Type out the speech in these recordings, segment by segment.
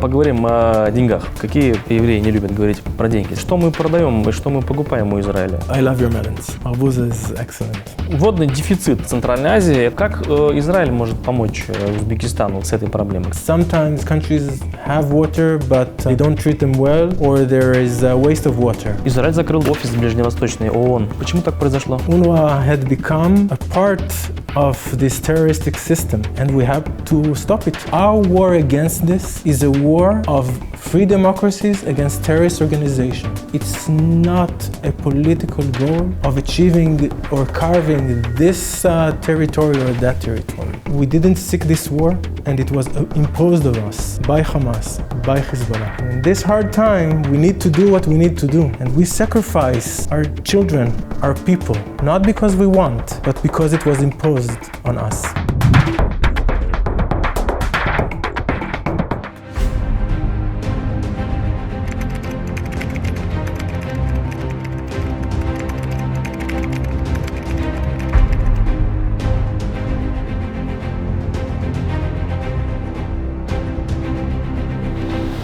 Поговорим о деньгах. Какие евреи не любят говорить про деньги? Что мы продаем и что мы покупаем у Израиля? I love your melons. Arbuza is excellent. Водный дефицит в Центральной Азии. Как Израиль может помочь Узбекистану с этой проблемой? Sometimes countries have water, but they don't treat them well, or there is a waste of water. Израиль закрыл офис ближневосточный ООН. Почему так произошло? UNRWA had become a part of this terroristic system, and we have to stop it. Our war against this is a war of free democracies against terrorist organizations. It's not a political goal of achieving or carving this territory or that territory. We didn't seek this war, and it was imposed on us by Hamas, by Hezbollah. In this hard time, we need to do what we need to do, and we sacrifice our children, our people, not because we want, but because it was imposed on us.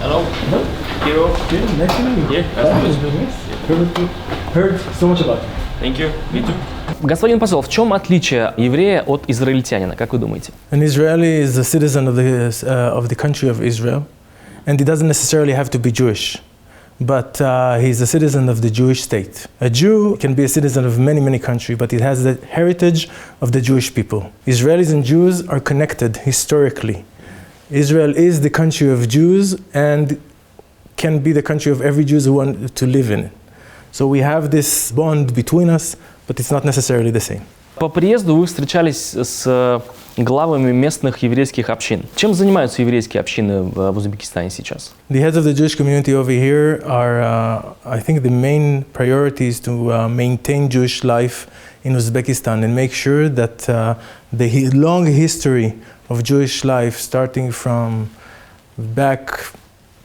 Hello. Hello. Nice to meet you. Heard so much about you. Thank you. Me too. Господин посол, в чем отличие еврея от израильтянина, как вы думаете? An Israeli is a citizen of the country of Israel, and he doesn't necessarily have to be Jewish, but he's a citizen of the Jewish state. A Jew can be a citizen of many countries, but it has the heritage of the Jewish people. Israelis and Jews are connected historically. Israel is the country of Jews and can be the country of every Jew who want to live in it. So we have this bond between us, but it's not necessarily the same. По приезду вы встречались с главами местных еврейских общин. Чем занимаются еврейские общины в Узбекистане сейчас? The heads of the Jewish community over here are, I think, the main priority is to maintain Jewish life in Uzbekistan and make sure that the long history of Jewish life, starting from back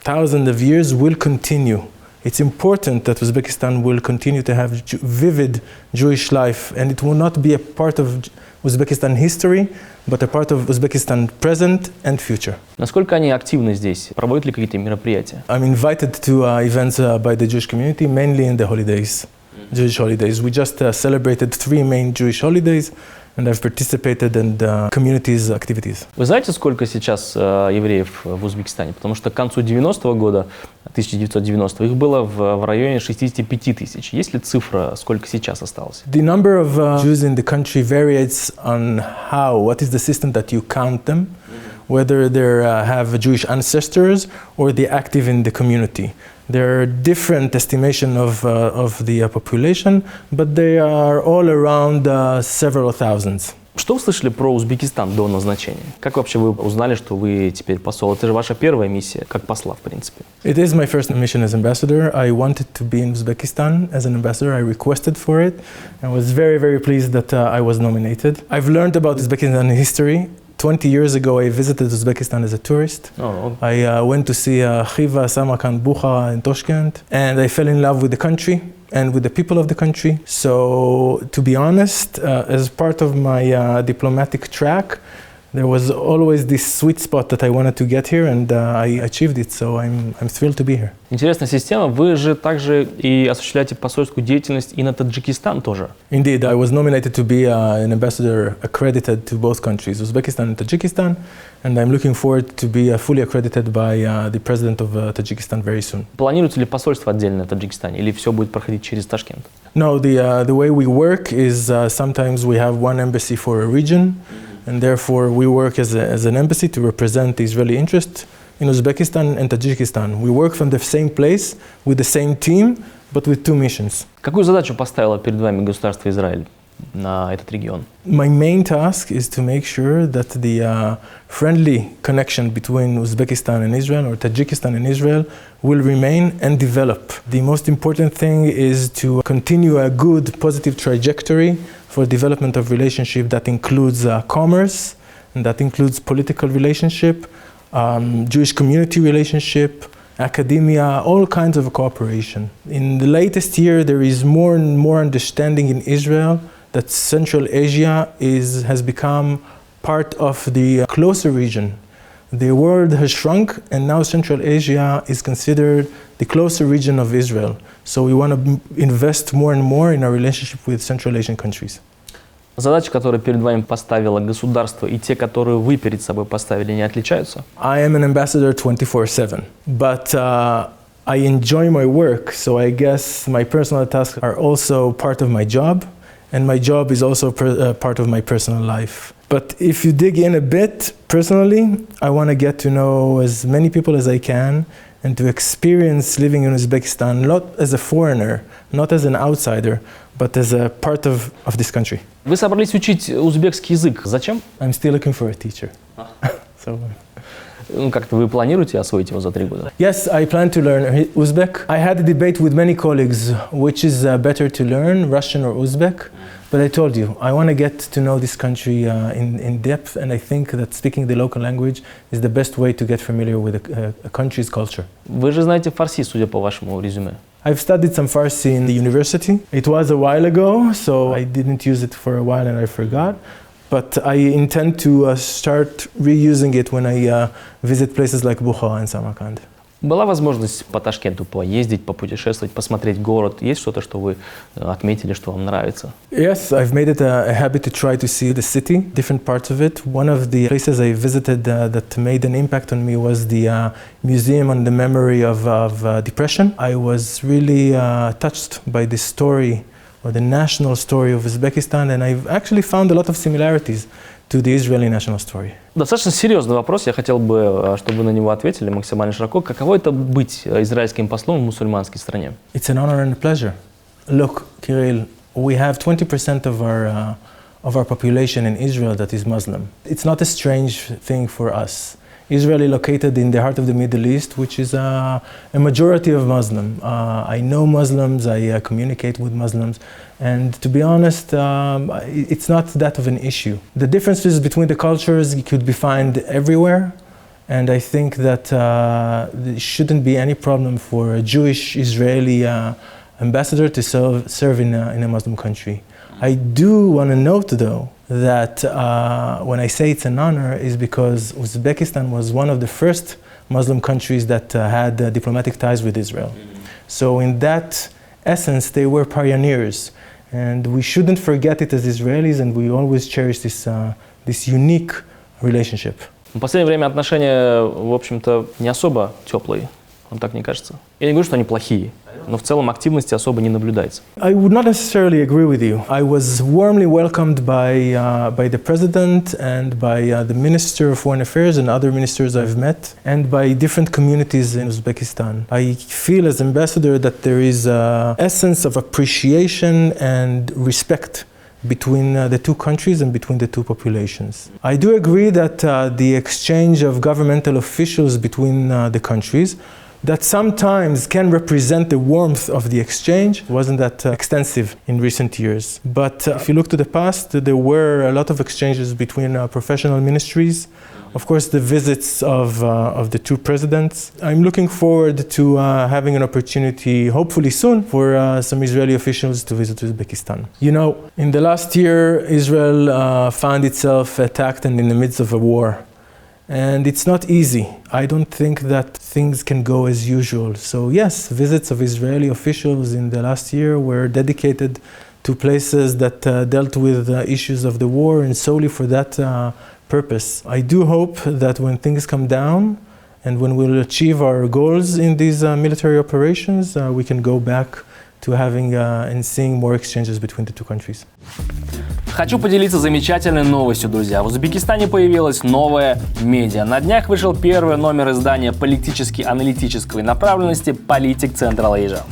thousands of years, will continue. It's important that Uzbekistan will continue to have vivid Jewish life, and it will not be a part of Uzbekistan history, but a part of Uzbekistan present and future. Насколько они активны здесь? Проводят ли какие-то мероприятия? I'm invited to events by the Jewish community, mainly in the holidays, Jewish holidays. We just celebrated 3 main Jewish holidays, and I've participated in the community's activities. Вы знаете, сколько сейчас евреев в Узбекистане? Потому что к концу 90-го года, 1990-го, их было в районе 65 тысяч. Есть ли цифра, сколько сейчас осталось? The number of Jews in the country varies on what is the system that you count them, whether they have Jewish ancestors or they're active in the community. There are different estimations of the population, but they are all around several thousands. Что вы слышали про Узбекистан до назначения? Как вообще вы узнали, что вы теперь посол? Это же ваша первая миссия, как посла, в принципе. It is my first mission as ambassador. I wanted to be in Uzbekistan as an ambassador. I requested for it and was very pleased that I was nominated. I've learned about Uzbekistan history. 20 years ago, I visited Uzbekistan as a tourist. I went to see Khiva, Samarkand, Bukha in Tashkent, and I fell in love with the country and with the people of the country. So, to be honest, as part of my diplomatic track, there was always this sweet spot that I wanted to get here, and I achieved it. So I'm thrilled to be here. Интересная система. Вы же также и осуществляете посольскую деятельность и на Таджикистан тоже. Indeed, I was nominated to be an ambassador accredited to both countries, Uzbekistan and Tajikistan, and I'm looking forward to be fully accredited by the president of Tajikistan very soon. Планируется ли посольство отдельно в Таджикистане, или все будет проходить через Ташкент? No, the way we work is sometimes we have one embassy for a region, and therefore we work as an embassy to represent the Israeli interest in Uzbekistan and Tajikistan. We work from the same place, with the same team, but with 2 missions. Какую задачу поставило перед вами государство Израиль на этот регион? My main task is to make sure that the friendly connection between Uzbekistan and Israel, or Tajikistan and Israel, will remain and develop. The most important thing is to continue a good, positive trajectory for development of relationship that includes commerce, and that includes political relationship, Jewish community relationship, academia, all kinds of cooperation. In the latest year, there is more and more understanding in Israel that Central Asia has become part of the closer region The world has shrunk, and now Central Asia is considered the closer region of Israel. So we want to invest more and more in our relationship with Central Asian countries. Задачи, которые перед вами поставило государство, и те, которые вы перед собой поставили, не отличаются? I am an ambassador 24/7, but I enjoy my work, so I guess my personal tasks are also part of my job, and my job is also part of my personal life. But if you dig in a bit, personally, I want to get to know as many people as I can and to experience living in Uzbekistan, not as a foreigner, not as an outsider, but as a part of this country. Вы собрались учить узбекский язык. Зачем? I'm still looking for a teacher. So, Как-то вы планируете освоить его за 3 года? yes, I plan to learn Uzbek. I had a debate with many colleagues, which is better to learn, Russian or Uzbek. But I told you, I want to get to know this country in depth, and I think that speaking the local language is the best way to get familiar with a country's culture. Вы же знаете фарси, судя по вашему резюме. I've studied some Farsi in the university. It was a while ago, so I didn't use it for a while and I forgot. But I intend to start reusing it when I visit places like Bukhara and Samarkand. Была возможность по Ташкенту поездить, попутешествовать, посмотреть город? Есть что-то, что вы отметили, что вам нравится? Yes, I've made it a habit to try to see the city, different parts of it. One of the places I visited that made an impact on me was the Museum on the Memory of Depression. I was really touched by the story, or the national story of Uzbekistan, and I've actually found a lot of similarities to the Israeli national story. Достаточно серьезный вопрос. Я хотел бы, чтобы вы на него ответили максимально широко. Каково это быть израильским послом в мусульманской стране? It's an honor and a pleasure. Look, Kirill, we have 20% of our population in Israel that is Muslim. It's not a strange thing for us. Israel is located in the heart of the Middle East, which is a majority of Muslim. I know Muslims, I communicate with Muslims, and to be honest, it's not that of an issue. The differences between the cultures could be found everywhere, and I think that there shouldn't be any problem for a Jewish Israeli ambassador to serve in a Muslim country. I do want to note, though, that when I say it's an honor is because Uzbekistan was one of the first Muslim countries that had diplomatic ties with Israel. So in that essence, they were pioneers. And we shouldn't forget it as Israelis, and we always cherish this unique relationship. В последнее время отношения, в общем-то, не особо теплые. Вам так не кажется? Я не говорю, что они плохие, но в целом активности особо не наблюдается. I would not necessarily agree with you. I was warmly welcomed by the president and by the minister of foreign affairs and other ministers I've met, and by different communities in Uzbekistan. I feel as ambassador that there is an essence of appreciation and respect between the two countries and between the two populations. I do agree that the exchange of governmental officials between the countries that sometimes can represent the warmth of the exchange wasn't that extensive in recent years. But if you look to the past, there were a lot of exchanges between professional ministries. Of course, the visits of the two presidents. I'm looking forward to having an opportunity, hopefully soon, for some Israeli officials to visit Uzbekistan. You know, in the last year, Israel found itself attacked and in the midst of a war. And it's not easy. I don't think that things can go as usual. So yes, visits of Israeli officials in the last year were dedicated to places that dealt with issues of the war and solely for that purpose. I do hope that when things come down and when we'll achieve our goals in these military operations, we can go back to having and seeing more exchanges between the two countries. Хочу поделиться замечательной новостью, друзья. В Узбекистане появилась новая медиа. На днях вышел первый номер издания политически-аналитической направленности «Политик Центральная Азия».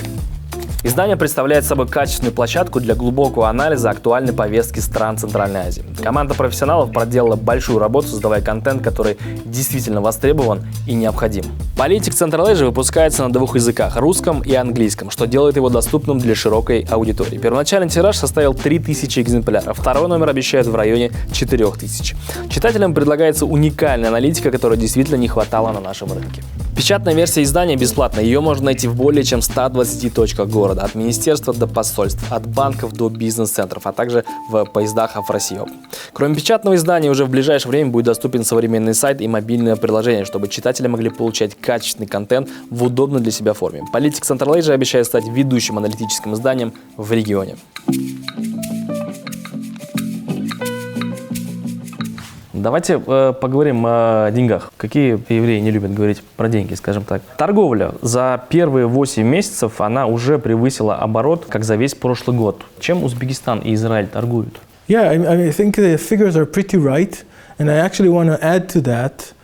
Издание представляет собой качественную площадку для глубокого анализа актуальной повестки стран Центральной Азии. Команда профессионалов проделала большую работу, создавая контент, который действительно востребован и необходим. «Политик Центральной Азии» выпускается на 2 языках – русском и английском, что делает его доступным для широкой аудитории. Первоначальный тираж составил 3000 экземпляров, второй номер обещают в районе 4000. Читателям предлагается уникальная аналитика, которой действительно не хватало на нашем рынке. Печатная версия издания бесплатна, ее можно найти в более чем 120 точках города. города, от министерства до посольств, от банков до бизнес-центров, а также в поездах в Россию. Кроме печатного издания, уже в ближайшее время будет доступен современный сайт и мобильное приложение, чтобы читатели могли получать качественный контент в удобной для себя форме. Политик Центральной Азии обещает стать ведущим аналитическим изданием в регионе. Давайте поговорим о деньгах. Какие евреи не любят говорить про деньги, скажем так. Торговля за первые 8 месяцев, она уже превысила оборот, как за весь прошлый год. Чем Узбекистан и Израиль торгуют? Yeah, I think the figures are pretty right, and I actually want to add to that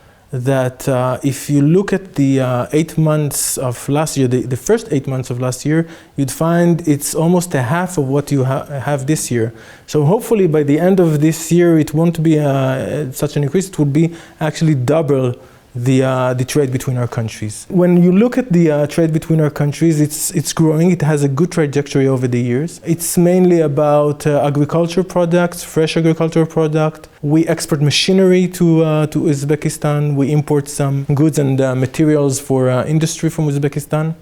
if you look at the 8 months of last year, the first 8 months of last year, you'd find it's almost a half of what you have this year. So hopefully by the end of this year, it won't be such an increase. It will be actually double the trade between our countries. When you look at the trade between our countries, it's growing. It has a good trajectory over the years. It's mainly about agriculture products, fresh agricultural product. We export machinery to Uzbekistan. We import some goods and materials for industry from Uzbekistan.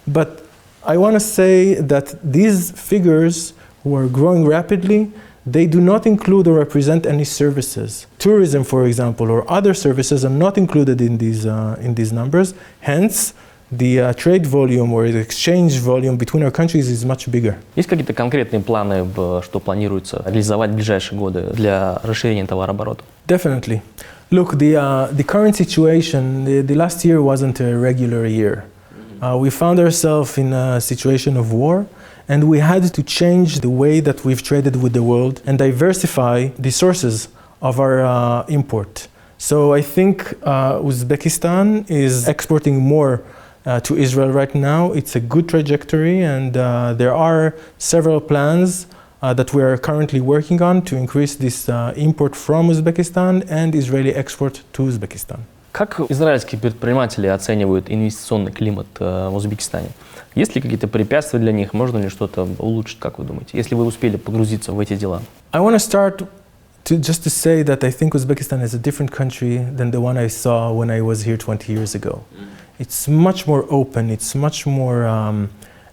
But I want to say that these figures, who are growing rapidly, they do not include or represent any services. Tourism, for example, or other services are not included in these numbers. Hence, the trade volume or the exchange volume between our countries is much bigger. Есть какие-то конкретные планы, что планируется реализовать в ближайшие годы для расширения товарооборота? Definitely. Look, the current situation, the last year wasn't a regular year. We found ourselves in a situation of war. And we had to change the way that we've traded with the world and diversify the sources of our import. So I think Uzbekistan is exporting more to Israel right now. It's a good trajectory, and there are several plans that we are currently working on to increase this import from Uzbekistan and Israeli export to Uzbekistan. Как израильские предприниматели оценивают инвестиционный климат в Узбекистане? Есть ли какие-то препятствия для них? Можно ли что-то улучшить, как вы думаете, если вы успели погрузиться в эти дела? I want to start just to say that I think Uzbekistan is a different country than the one I saw when I was here 20 years ago. It's much more open, it's much more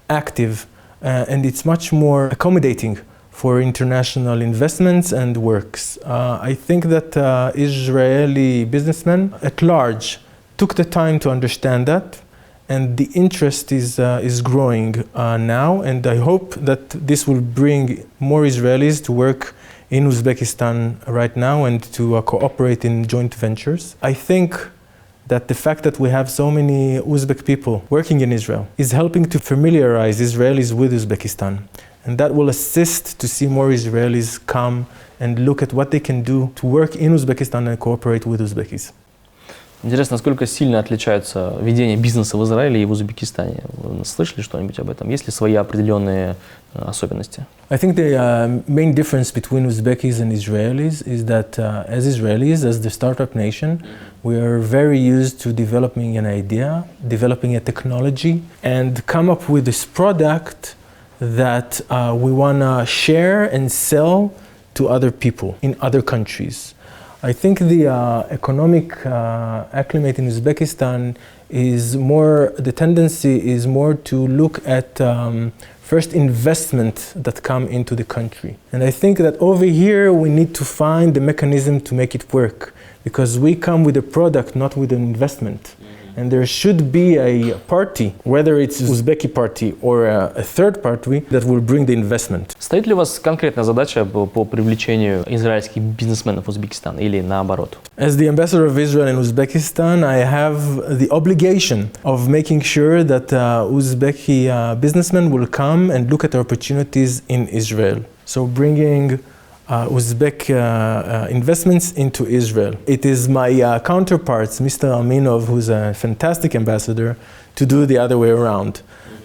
active, and it's much more accommodating for international investments and works. I think that Israeli businessmen at large took the time to understand that, and the interest is growing now, and I hope that this will bring more Israelis to work in Uzbekistan right now and to cooperate in joint ventures. I think that the fact that we have so many Uzbek people working in Israel is helping to familiarize Israelis with Uzbekistan. And that will assist to see more Israelis come and look at what they can do to work in Uzbekistan and cooperate with Uzbekis. Интересно, насколько сильно отличаются ведение бизнеса в Израиле и в Узбекистане? Вы слышали что-нибудь об этом? Есть ли свои определенные особенности? I think the main difference between Uzbekis and Israelis is that as Israelis, as the startup nation, we are very used to developing an idea, developing a technology, and come up with this product that we want to share and sell to other people in other countries. I think the economic acclimate in Uzbekistan is more, the tendency is more to look at first investment that come into the country. And I think that over here we need to find the mechanism to make it work, because we come with a product, not with an investment. And there should be a party, whether it's Uzbeki party or a third party, that will bring the investment. Стоит ли у вас конкретная задача по привлечению израильских бизнесменов в Узбекистан или наоборот? As the ambassador of Israel in Uzbekistan, I have the obligation of making sure that Uzbeki businessmen will come and look at opportunities in Israel. So bringing Uzbek investments into Israel. It is my counterparts, Mr. Aminov, who's a fantastic ambassador, to do the other way around.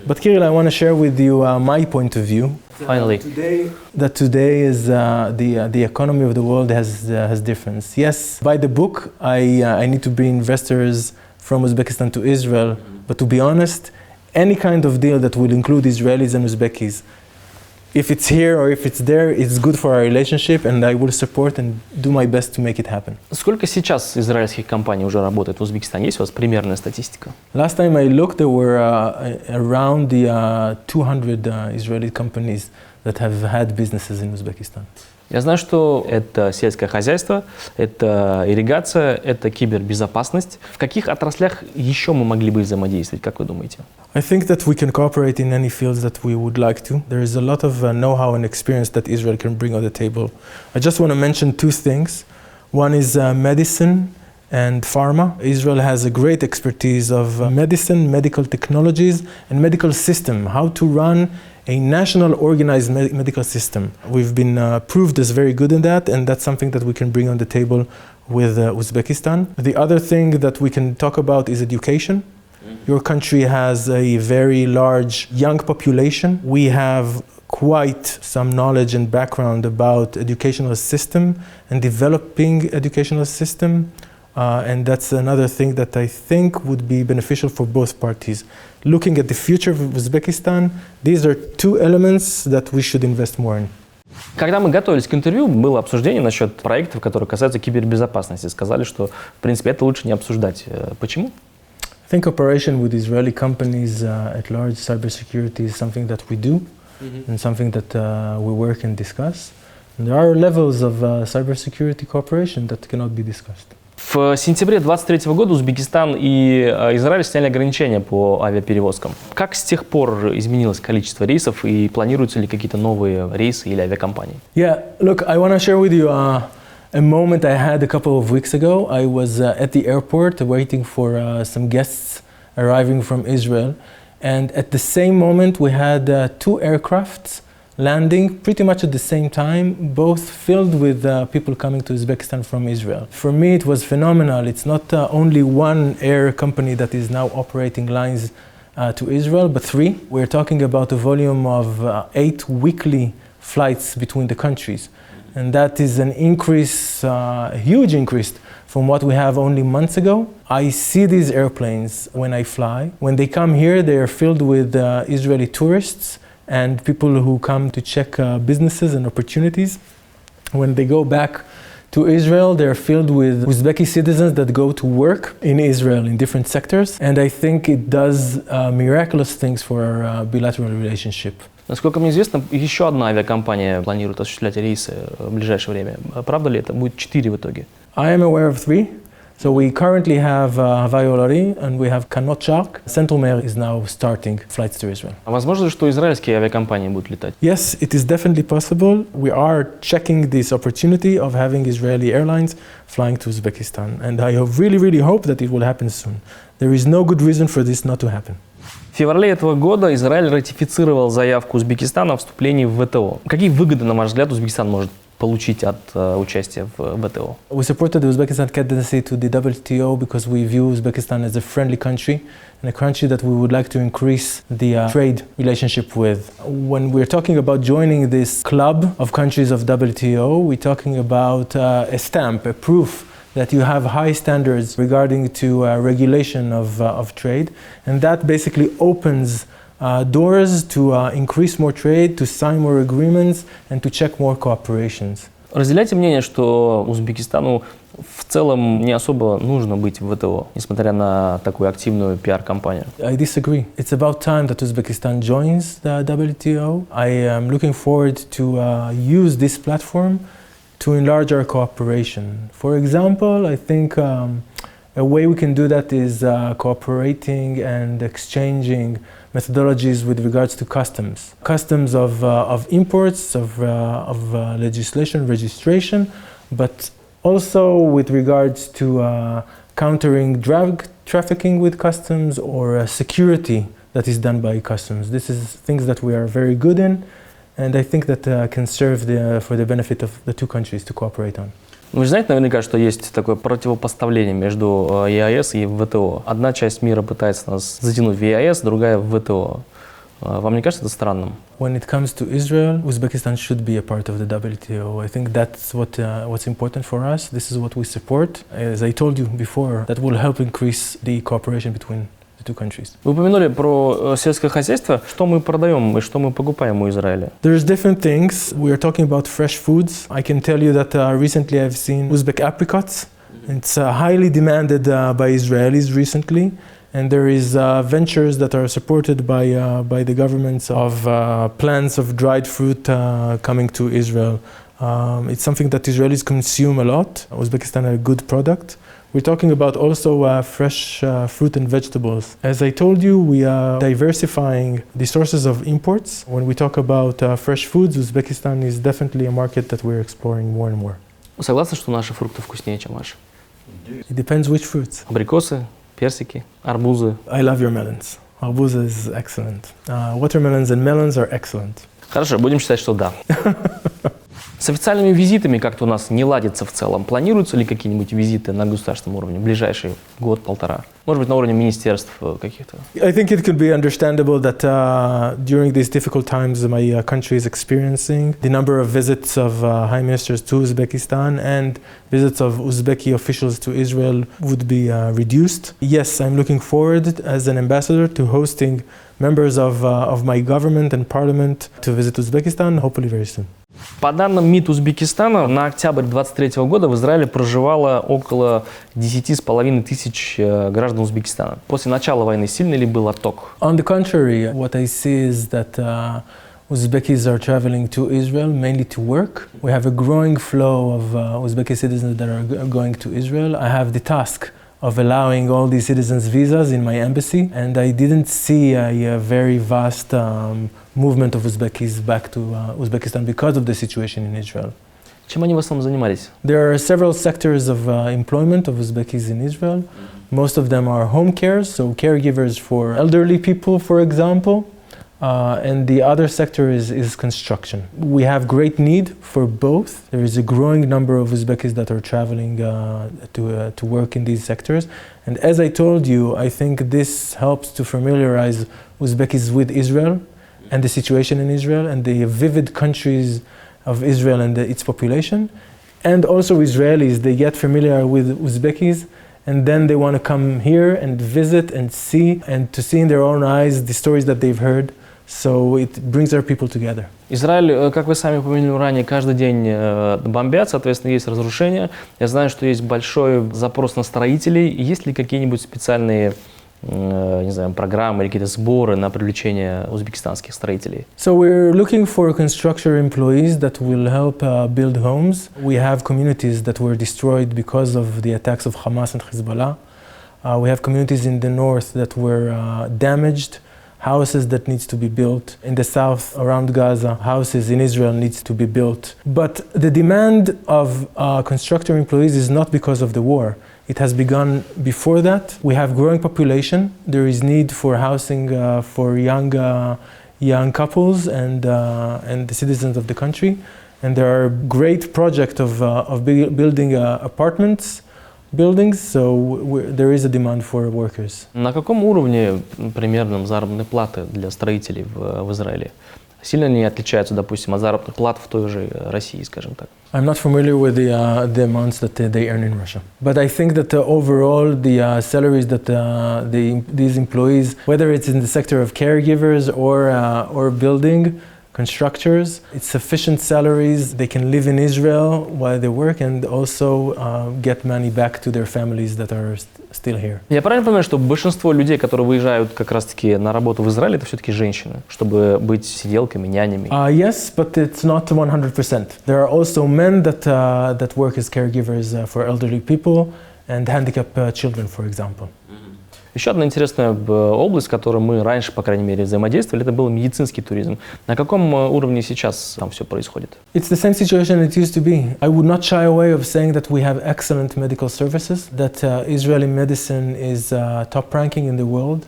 But Kirill, I want to share with you my point of view. Finally. Today is the economy of the world has difference. Yes, by the book, I need to bring investors from Uzbekistan to Israel. But to be honest, any kind of deal that will include Israelis and Uzbekis If it's here or if it's there, it's good for our relationship, and I will support and do my best to make it happen. Сколько сейчас израильских компаний уже работает в Узбекистане? Есть у вас примерная статистика? Last time I looked, there were around 200 Israeli companies that have had businesses in Uzbekistan. Я знаю, что это сельское хозяйство, это ирригация, это кибербезопасность. В каких отраслях еще мы могли бы взаимодействовать, как вы думаете? I think that we can cooperate in any fields that we would like to. There is a lot of know-how and experience that Israel can bring on the table. I just want to mention two things. One is medicine and pharma. Israel has a great expertise of medicine, medical technologies, and medical system, how to run a national organized medical system. We've been proved as very good in that, and that's something that we can bring on the table with Uzbekistan. The other thing that we can talk about is education. Your country has a very large young population. We have quite some knowledge and background about educational system and developing educational system. And that's another thing that I think would be beneficial for both parties. Looking at the future of Uzbekistan, these are two elements that we should invest more in. Когда мы готовились к интервью, было обсуждение насчет проектов, которые касаются кибербезопасности. Сказали, что, в принципе, это лучше не обсуждать. Почему? I think cooperation with Israeli companies at large, cybersecurity is something that we do and something that we work and discuss. And there are levels of cybersecurity cooperation that cannot be discussed. В сентябре 2023 года Узбекистан и Израиль сняли ограничения по авиаперевозкам. Как с тех пор изменилось количество рейсов и планируются ли какие-то новые рейсы или авиакомпании? Yeah, look, I want to share with you a moment I had a couple of weeks ago. I was at the airport waiting for some guests arriving from Israel. And at the same moment, we had two aircrafts landing pretty much at the same time, both filled with people coming to Uzbekistan from Israel. For me, it was phenomenal. It's not only one air company that is now operating lines to Israel, but three. We're talking about a volume of 8 weekly flights between the countries. And that is an increase, a huge increase from what we have only months ago. I see these airplanes when I fly. When they come here, they are filled with Israeli tourists and people who come to check businesses and opportunities. When they go back to Israel, they're filled with Uzbeki citizens that go to work in Israel in different sectors. And I think it does miraculous things for our bilateral relationship. Насколько мне известно, еще одна авиакомпания планирует осуществлять рейсы в ближайшее время. Правда ли это? Будет 4 в итоге. I am aware of 3. So we currently have Havai Olari and we have Kanot Shark. Centromer is now starting flights to Israel. А возможно ли, что израильские авиакомпании будут летать? Yes, it is definitely possible. We are checking this opportunity of having Israeli airlines flying to Uzbekistan. And I really hope that it will happen soon. There is no good reason for this not to happen. В феврале этого года Израиль ратифицировал заявку Узбекистана о вступлении в ВТО. Какие выгоды, на ваш взгляд, Узбекистан может получить от участия в ВТО? We supported the Uzbekistan candidacy to the WTO because we view Uzbekistan as a friendly country and a country that we would like to increase the trade relationship with. When we're talking about joining this club of countries of WTO, we're talking about a stamp, a proof that you have high standards regarding to regulation of trade, and that basically opens doors to increase more trade, to sign more agreements, and to check more cooperations. Разделяете мнение, что Узбекистану в целом не особо нужно быть в ВТО, несмотря на такую активную пиар-кампанию? I disagree. It's about time that Uzbekistan joins the WTO. I am looking forward to use this platform to enlarge our cooperation. For example, I think a way we can do that is cooperating and exchanging methodologies with regards to customs. Customs of imports, of legislation, registration, but also with regards to countering drug trafficking with customs or security that is done by customs. This is things that we are very good in, and I think that can serve for the benefit of the two countries to cooperate on. Вы же знаете наверняка, что есть такое противопоставление между ЕАЭС и ВТО. Одна часть мира пытается нас затянуть в ЕАЭС, другая в ВТО. Вам не кажется это странным? When it comes to Israel, Uzbekistan should be a part of the WTO. I think that's what's important for us. This is what we support. As I told you before, that will help increase the cooperation between the two countries. Вы упомянули про сельское хозяйство. Что мы продаем и что мы покупаем у Израиля? There's different things. We are talking about fresh foods. I can tell you that recently I've seen Uzbek apricots. It's highly demanded by Israelis recently. And there is ventures that are supported by the governments of plants of dried fruit coming to Israel. It's something that Israelis consume a lot. Uzbekistan has a good product. We're talking about also fresh fruit and vegetables. As I told you, we are diversifying the sources of imports. When we talk about fresh foods, Uzbekistan is definitely a market that we're exploring more and more. Вы согласны, что наши фрукты вкуснее, чем ваши? It depends which fruits. Абрикосы, персики, арбузы. I love your melons. Arbuz is excellent. Watermelons and melons are excellent. Хорошо, будем считать, что да. С официальными визитами как-то у нас не ладится в целом. Планируются ли какие-нибудь визиты на государственном уровне в ближайший год-полтора? Может быть, на уровне министерств каких-то? I think it could be understandable that during these difficult times my country is experiencing, the number of visits of high ministers to Uzbekistan and visits of Uzbeki officials to Israel would be reduced. Yes, I'm looking forward as an ambassador to hosting members of my government and parliament to visit Uzbekistan, hopefully very soon. По данным МИД Узбекистана, на октябрь 2023 года в Израиле проживало около 10,5 тысяч граждан Узбекистана. После начала войны сильный ли был отток? On the contrary, what I see is that Uzbekis are traveling to Israel mainly to work. We have a growing flow of Uzbeki citizens that are going to Israel. I have the task of allowing all these citizens visas in my embassy, and I didn't see a very vast movement of Uzbekis back to Uzbekistan because of the situation in Israel. Чем они в основном занимались? There are several sectors of employment of Uzbekis in Israel. Most of them are home care, so caregivers for elderly people, for example. And the other sector is construction. We have great need for both. There is a growing number of Uzbekis that are traveling to work in these sectors. And as I told you, I think this helps to familiarize Uzbekis with Israel and the situation in Israel and the vivid countries of Israel and its population. And also Israelis, they get familiar with Uzbekis and then they want to come here and visit and see and to see in their own eyes the stories that they've heard. So it brings our people together. Израиль, как вы сами упомянули ранее, каждый день бомбят, соответственно, есть разрушения. Я знаю, что есть большой запрос на строителей. Есть ли какие-нибудь специальные, не знаю, программы или какие-то сборы на привлечение узбекистанских строителей? So we're looking for construction employees that will help build homes. We have communities that were destroyed because of the attacks of Hamas and Hezbollah. We have communities in the north that were damaged. Houses that needs to be built. In the south, around Gaza, houses in Israel needs to be built. But the demand of construction employees is not because of the war. It has begun before that. We have growing population. There is need for housing for young couples and the citizens of the country. And there are great projects of building apartments, buildings, so there is a demand for workers. На каком уровне примерно заработные платы для строителей в Израиле? Сильно они отличаются, допустим, от заработных плат в той же России, скажем так? I'm not familiar with the amounts that they earn in Russia. But I think that overall the salaries that these employees, whether it's in the sector of caregivers or building, constructors, it's sufficient salaries. They can live in Israel while they work and also get money back to their families that are still here. Я правильно понимаю, что большинство людей, которые выезжают как раз-таки на работу в Израиле, это все-таки женщины, чтобы быть сиделками, нянями? Yes, but it's not 100%. There are also men that work as caregivers for elderly people and handicapped children, for example. Еще одна интересная область, в которой мы раньше, по крайней мере, взаимодействовали, это был медицинский туризм. На каком уровне сейчас там все происходит? It's the same situation it used to be. I would not shy away of saying that we have excellent medical services, that Israeli medicine is top ranking in the world,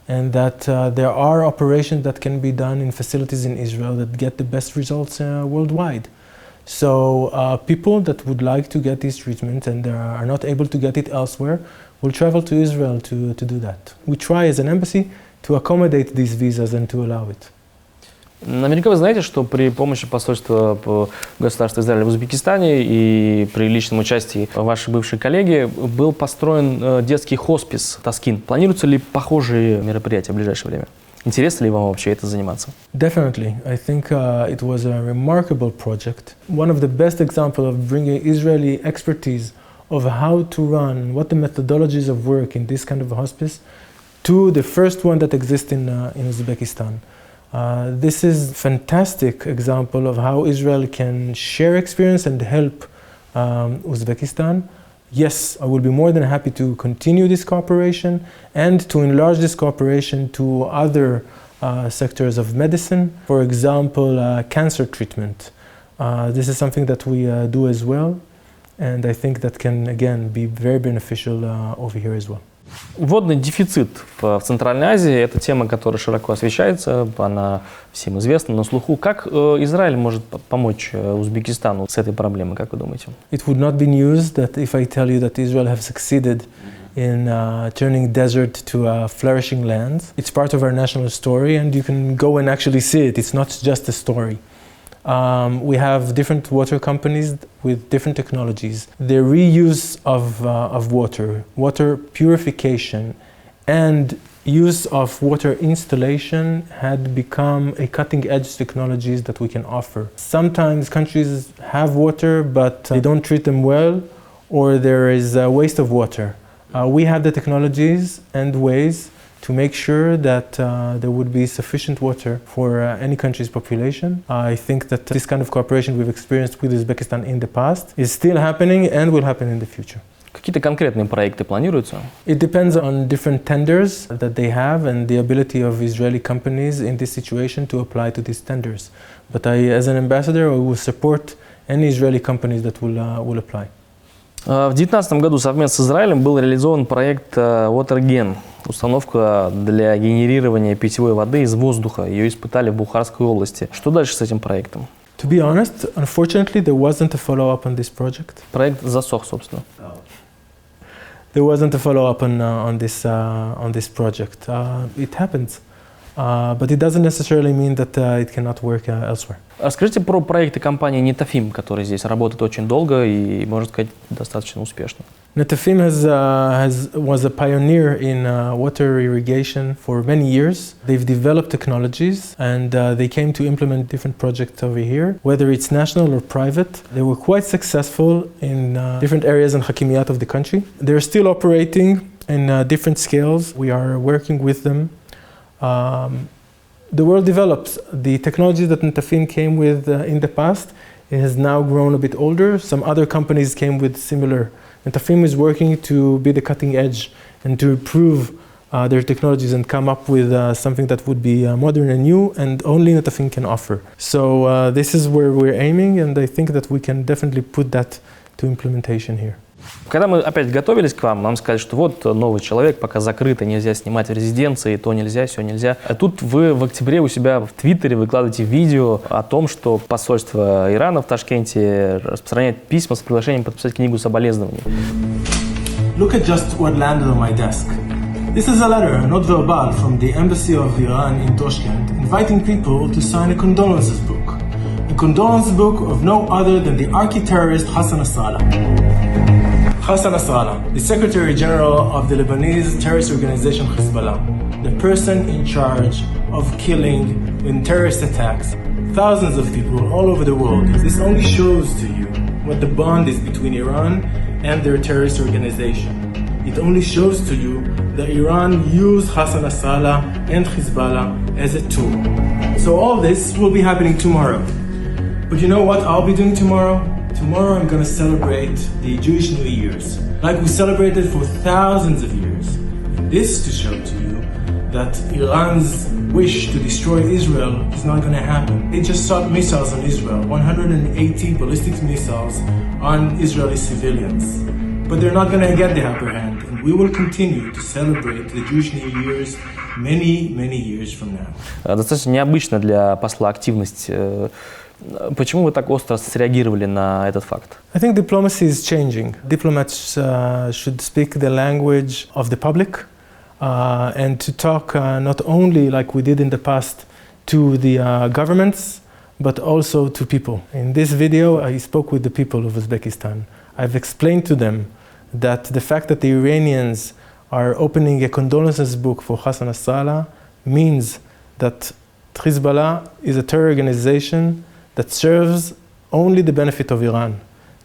and that there are operations that can be done in facilities in Israel that get the best results worldwide. So people that would like to get these treatments and are not able to get it elsewhere will travel to Israel to do that. We try as an embassy to accommodate these visas and to allow it. Наверняка вы знаете, что при помощи посольства Государства Израиля в Узбекистане и при личном участии вашей бывшей коллеги был построен детский хоспис Таскин. Планируются ли похожие мероприятия в ближайшее время? Интересно ли вам вообще это заниматься? Definitely. I think it was a remarkable project. One of the best examples of bringing Israeli expertise of how to run, what the methodologies of work in this kind of a hospice, to the first one that exists in Uzbekistan. This is a fantastic example of how Israel can share experience and help Uzbekistan. Yes, I will be more than happy to continue this cooperation and to enlarge this cooperation to other sectors of medicine. For example, cancer treatment. This is something that we do as well, and I think that can, again, be very beneficial over here as well. Водный дефицит в Центральной Азии – это тема, которая широко освещается, она всем известна, на слуху. Как Израиль может помочь Узбекистану с этой проблемой, как вы думаете? It would not be news that if I tell you that Israel have succeeded in turning desert to a flourishing land. It's part of our national story, and you can go and actually see it. It's not just a story. We have different water companies with different technologies. The reuse of water, water purification, and use of water installation had become a cutting-edge technologies that we can offer. Sometimes countries have water, but they don't treat them well, or there is a waste of water. We have the technologies and ways to make sure that there would be sufficient water for any country's population. I think that this kind of cooperation we've experienced with Uzbekistan in the past is still happening and will happen in the future. Какие-то конкретные проекты планируются? It depends on different tenders that they have and the ability of Israeli companies in this situation to apply to these tenders. But as an ambassador, I will support any Israeli companies that will apply. В 2019 году совместно с Израилем был реализован проект Watergen, установка для генерирования питьевой воды из воздуха. Ее испытали в Бухарской области. Что дальше с этим проектом? To be honest, unfortunately, there wasn't a follow-up on this project. Проект засох, собственно. There wasn't a follow-up on this project. It happens, but it doesn't necessarily mean that it cannot work elsewhere. Расскажите про проекты компании Netafim, которые здесь работают очень долго и, можно сказать, достаточно успешно. Netafim was a pioneer in water irrigation for many years. They've developed technologies and they came to implement different projects over here, whether it's national or private. They were quite successful in different areas and hakimiyat of the country. They're still operating in different scales. We are working with them. The world develops. The technology that Netafim came with in the past, it has now grown a bit older. Some other companies came with similar. Netafim is working to be the cutting edge and to improve their technologies and come up with something that would be modern and new, and only Netafim can offer. So this is where we're aiming, and I think that we can definitely put that to implementation here. Когда мы опять готовились к вам, нам сказали, что вот новый человек, пока закрыто, нельзя снимать в резиденции, то нельзя, все нельзя. А тут вы в октябре у себя в Твиттере выкладываете видео о том, что посольство Ирана в Ташкенте распространяет письма с приглашением подписать книгу соболезнований. Look at just what landed on my desk. This is a letter, not verbal, from the embassy of Iran in Tashkent, inviting people to sign a condolences book. A condolence book of no other than the arch-terrorist Hassan Nasrallah. Hassan Nasrallah, the Secretary General of the Lebanese terrorist organization Hezbollah, the person in charge of killing in terrorist attacks thousands of people all over the world. This only shows to you what the bond is between Iran and their terrorist organization. It only shows to you that Iran used Hassan Nasrallah and Hezbollah as a tool. So all this will be happening tomorrow. But you know what I'll be doing tomorrow? Tomorrow I'm going to celebrate the Jewish New Year's, like we celebrated for thousands of years. This to show to you that Iran's wish to destroy Israel is not going to happen. They just shot missiles on Israel, 180 ballistic missiles on Israeli civilians. But they're not going to get the upper hand, and we will continue to celebrate the Jewish New Year's many, many years from now. Достаточно необычно для посла активность. Почему вы так остро среагировали на этот факт? I think diplomacy is changing. Diplomats should speak the language of the public and to talk not only like we did in the past to the governments, but also to people. In this video, I spoke with the people of Uzbekistan. I've explained to them that the fact that the Iranians are opening a condolences book for Hassan Nasrallah means that Hezbollah is a terror organization that serves only the benefit of Iran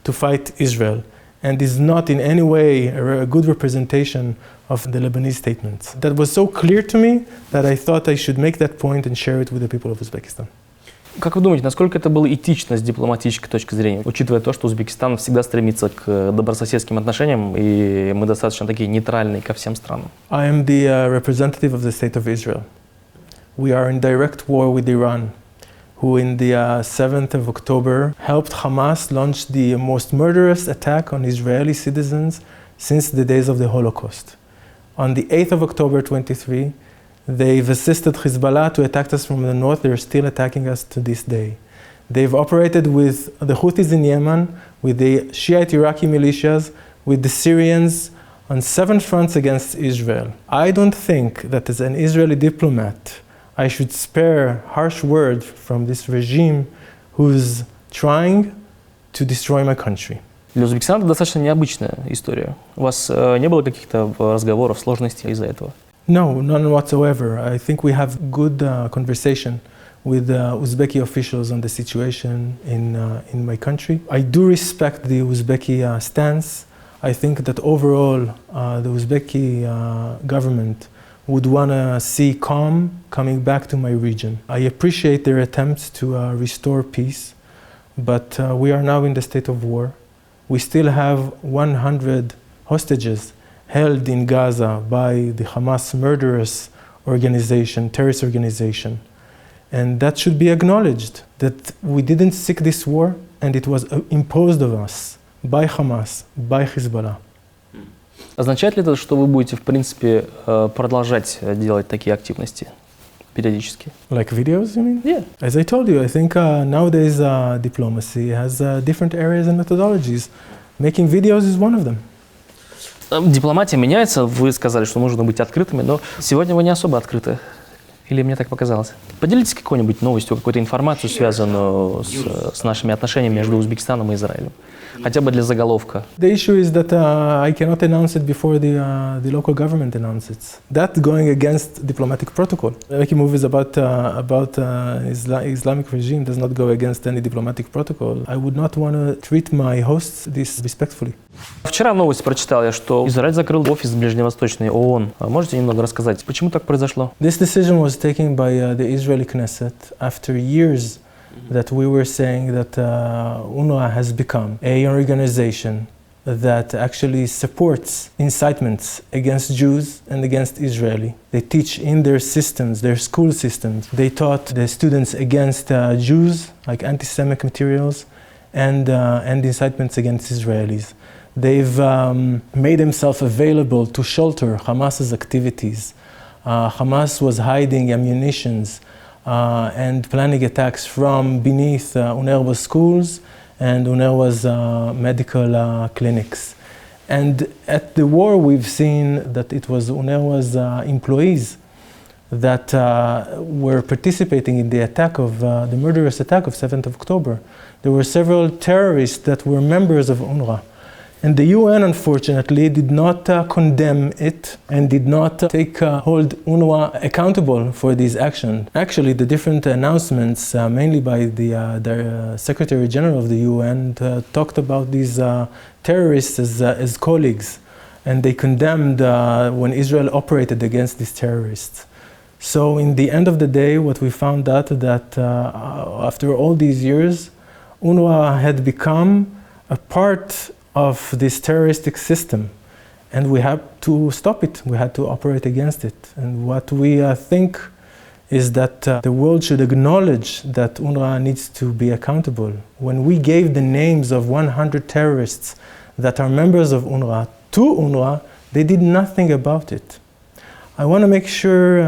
to fight Israel, and is not in any way a good representation of the Lebanese statements. That was so clear to me that I thought I should make that point and share it with the people of Uzbekistan. Как вы думаете, насколько это было этично с дипломатической точки зрения, учитывая то, что Узбекистан всегда стремится к добрососедским отношениям, и мы достаточно такие нейтральные ко всем странам? I am the representative of the state of Israel. We are in direct war with Iran, who in the 7th of October helped Hamas launch the most murderous attack on Israeli citizens since the days of the Holocaust. On the 8th of October 23, they've assisted Hezbollah to attack us from the north. They're still attacking us to this day. They've operated with the Houthis in Yemen, with the Shiite Iraqi militias, with the Syrians on 7 fronts against Israel. I don't think that as an Israeli diplomat, I should spare harsh words from this regime who's trying to destroy my country. Для Узбекистана это достаточно необычная история. У вас не было каких-то разговоров, сложностей из-за этого? No, none whatsoever. I think we have good conversation with Uzbeki officials on the situation in my country. I do respect the Uzbeki stance. I think that overall the Uzbeki government would want to see calm coming back to my region. I appreciate their attempts to restore peace, but we are now in the state of war. We still have 100 hostages held in Gaza by the Hamas murderous organization, terrorist organization. And that should be acknowledged, that we didn't seek this war, and it was imposed on us by Hamas, by Hezbollah. Означает ли это, что вы будете, в принципе, продолжать делать такие активности периодически? Like videos, you mean? Yeah. As I told you, I think nowadays diplomacy has different areas and methodologies. Making videos is one of them. Дипломатия меняется, вы сказали, что нужно быть открытыми, но сегодня вы не особо открыты. Или мне так показалось? Поделитесь какой-нибудь новостью, какой-то информацию, связанную с нашими отношениями между Узбекистаном и Израилем. Хотя бы для заголовка. The issue is that I cannot announce it before the local government announces it. That's going against diplomatic protocol. Making movies about Islamic regime does not go against any diplomatic protocol. I would not want to treat my hosts disrespectfully. Вчера в новости прочитал я, что Израиль закрыл офис ближневосточный ООН. Можете немного рассказать, почему так произошло? This decision was taken by the Israeli Knesset after years that we were saying that UNRWA has become an organization that actually supports incitements against Jews and against Israeli. They teach in their systems, their school systems, they taught the students against Jews, like anti-Semitic materials, and incitements against Israelis. They've made themselves available to shelter Hamas's activities. Hamas was hiding ammunitions and planning attacks from beneath UNRWA's schools and UNRWA's medical clinics. And at the war, we've seen that it was UNRWA's employees that were participating in the attack of the murderous attack of 7th of October. There were several terrorists that were members of UNRWA. And the UN, unfortunately, did not condemn it and did not hold UNRWA accountable for these actions. Actually, the different announcements, mainly by the Secretary General of the UN, talked about these terrorists as colleagues. And they condemned when Israel operated against these terrorists. So in the end of the day, what we found out that after all these years, UNRWA had become a part of this terroristic system, and we had to stop it. We had to operate against it. And what we think is that the world should acknowledge that UNRWA needs to be accountable. When we gave the names of 100 terrorists that are members of UNRWA to UNRWA, they did nothing about it. I want to make sure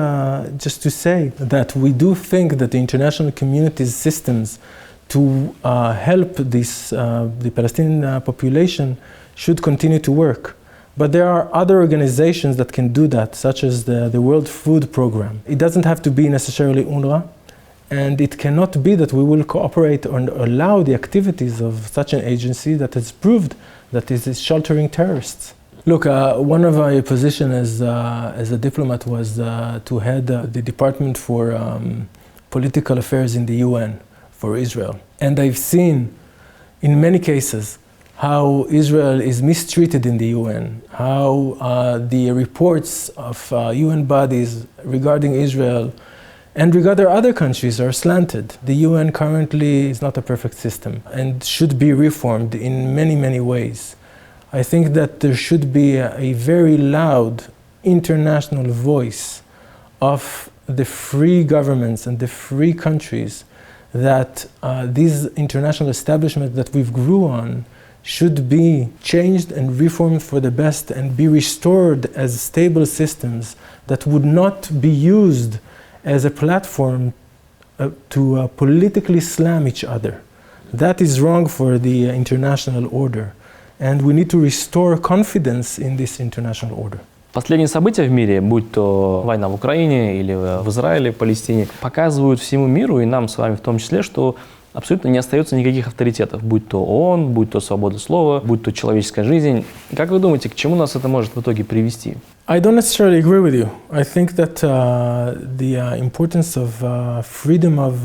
just to say that we do think that the international community's systems to help the Palestinian population should continue to work. But there are other organizations that can do that, such as the World Food Program. It doesn't have to be necessarily UNRWA. And it cannot be that we will cooperate or allow the activities of such an agency that has proved that it is sheltering terrorists. Look, one of my positions as a diplomat was to head the Department for Political Affairs in the UN for Israel. And I've seen in many cases how Israel is mistreated in the UN, how the reports of UN bodies regarding Israel and regarding other countries are slanted. The UN currently is not a perfect system and should be reformed in many, many ways. I think that there should be a very loud international voice of the free governments and the free countries that these international establishments that we've grew on should be changed and reformed for the best and be restored as stable systems that would not be used as a platform to politically slam each other. That is wrong for the international order. And we need to restore confidence in this international order. Последние события в мире, будь то война в Украине или в Израиле, в Палестине, показывают всему миру, и нам с вами в том числе, что абсолютно не остается никаких авторитетов, будь то ООН, будь то свобода слова, будь то человеческая жизнь. Как вы думаете, к чему нас это может в итоге привести? I don't necessarily agree with you. I think that the importance of freedom of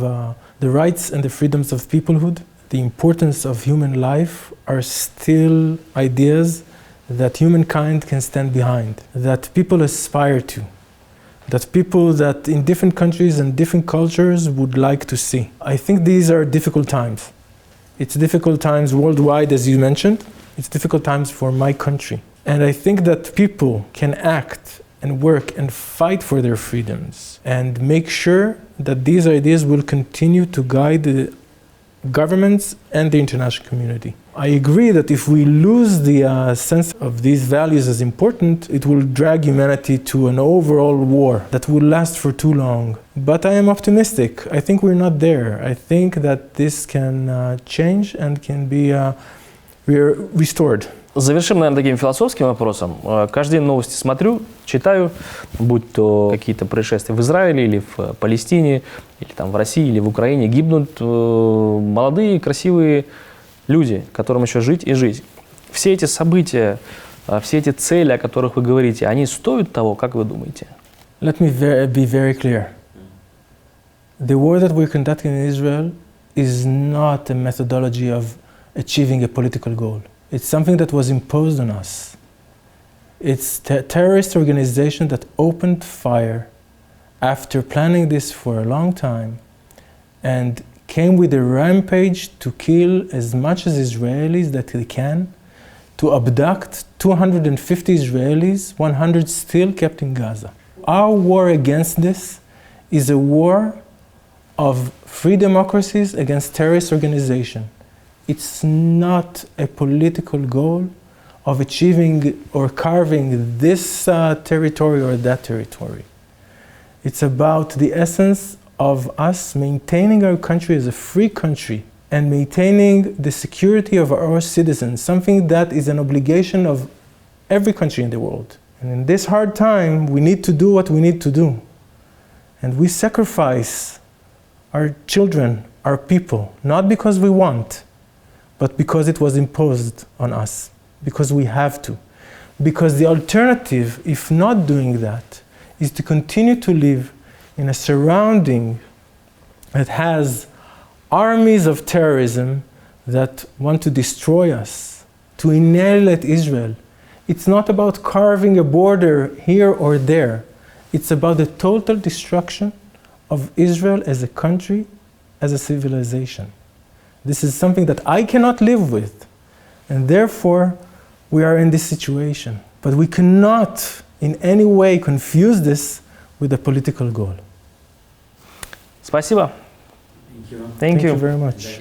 the rights and the freedoms of peoplehood, the importance of human life are still ideas that humankind can stand behind, that people aspire to, that people that in different countries and different cultures would like to see. I think these are difficult times. It's difficult times worldwide, as you mentioned. It's difficult times for my country. And I think that people can act and work and fight for their freedoms and make sure that these ideas will continue to guide the governments and the international community. I agree that if we lose the sense of these values as important, it will drag humanity to an overall war that will last for too long. But I am optimistic. I think we're not there. I think that this can change and can be restored. Завершим, наверное, таким философским вопросом. Каждый день новости смотрю, читаю, будь то какие-то происшествия в Израиле или в Палестине, или там в России, или в Украине, гибнут молодые, красивые люди, которым еще жить и жить. Все эти события, все эти цели, о которых вы говорите, они стоят того, как вы думаете? Let me be very clear. The war that we're conducting in Israel is not a methodology of achieving a political goal. It's something that was imposed on us. It's a terrorist organization that opened fire after planning this for a long time and came with a rampage to kill as much as Israelis that they can, to abduct 250 Israelis, 100 still kept in Gaza. Our war against this is a war of free democracies against terrorist organization. It's not a political goal of achieving or carving this territory or that territory. It's about the essence of us maintaining our country as a free country and maintaining the security of our citizens, something that is an obligation of every country in the world. And in this hard time, we need to do what we need to do. And we sacrifice our children, our people, not because we want, but because it was imposed on us, because we have to. Because the alternative, if not doing that, is to continue to live in a surrounding that has armies of terrorism that want to destroy us, to annihilate Israel. It's not about carving a border here or there. It's about the total destruction of Israel as a country, as a civilization. This is something that I cannot live with, and therefore we are in this situation. But we cannot in any way confuse this with a political goal. Спасибо. Thank you very much.